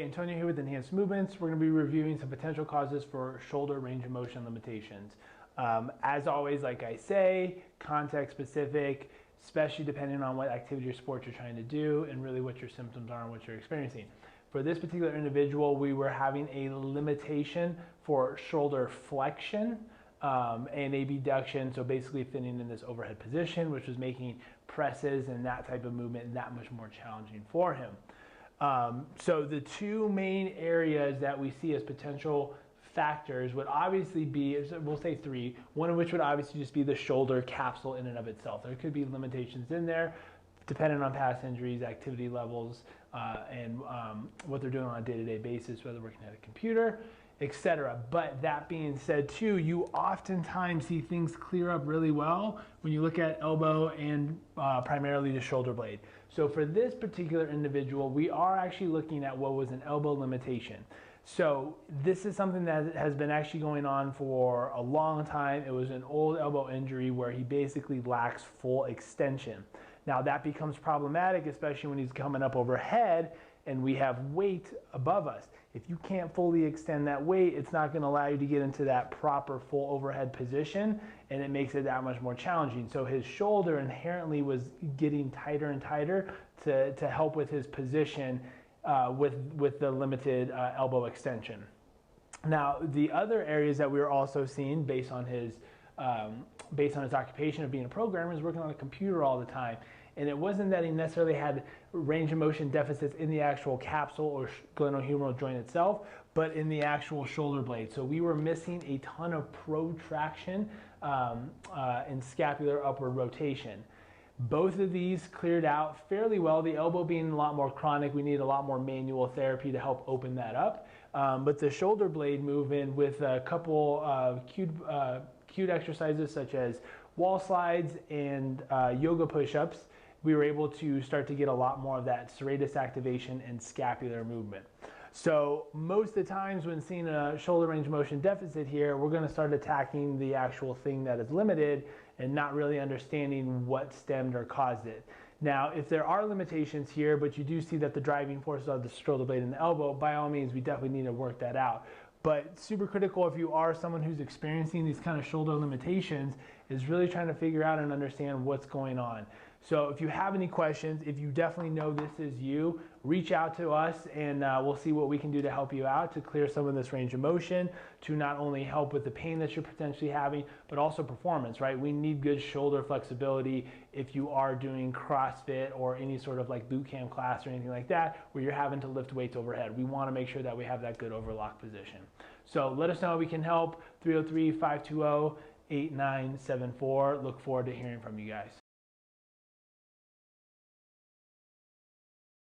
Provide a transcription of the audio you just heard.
Antonio here with Enhanced Movements. We're going to be reviewing some potential causes for shoulder range of motion limitations. As always, like I say, context specific, especially depending on what activity or sport you're trying to do and really what your symptoms are and what you're experiencing. For this particular individual, we were having a limitation for shoulder flexion and abduction, so basically fitting in this overhead position, which was making presses and that type of movement that much more challenging for him. So the two main areas that we see as potential factors would obviously be, we'll say three, one of which would obviously just be the shoulder capsule in and of itself. There could be limitations in there depending on past injuries, activity levels, and what they're doing on a day-to-day basis, whether working at a computer, etc. But that being said too, you oftentimes see things clear up really well when you look at elbow and primarily the shoulder blade. So for this particular individual, we are actually looking at what was an elbow limitation. So this is something that has been actually going on for a long time. It was an old elbow injury where he basically lacks full extension. Now that becomes problematic, especially when he's coming up overhead and we have weight above us. If you can't fully extend that weight, it's not going to allow you to get into that proper full overhead position, and it makes it that much more challenging. So his shoulder inherently was getting tighter and tighter to help with his position with the limited elbow extension. Now, the other areas that we were also seeing based on his occupation of being a programmer is working on a computer all the time. And it wasn't that he necessarily had range of motion deficits in the actual capsule or glenohumeral joint itself, but in the actual shoulder blade. So we were missing a ton of protraction and scapular upward rotation. Both of these cleared out fairly well. The elbow being a lot more chronic, we need a lot more manual therapy to help open that up. But the shoulder blade movement with a couple cued exercises such as wall slides and yoga push-ups, we were able to start to get a lot more of that serratus activation and scapular movement. So most of the times when seeing a shoulder range of motion deficit here, we're going to start attacking the actual thing that is limited and not really understanding what stemmed or caused it. Now, if there are limitations here, but you do see that the driving forces are the shoulder blade and the elbow, by all means, we definitely need to work that out. But super critical if you are someone who's experiencing these kind of shoulder limitations is really trying to figure out and understand what's going on. So if you have any questions, if you definitely know this is you, reach out to us and we'll see what we can do to help you out to clear some of this range of motion, to not only help with the pain that you're potentially having, but also performance, right? We need good shoulder flexibility if you are doing CrossFit or any sort of like boot camp class or anything like that, where you're having to lift weights overhead. We want to make sure that we have that good overlock position. So let us know how we can help. 303-520-8974. Look forward to hearing from you guys.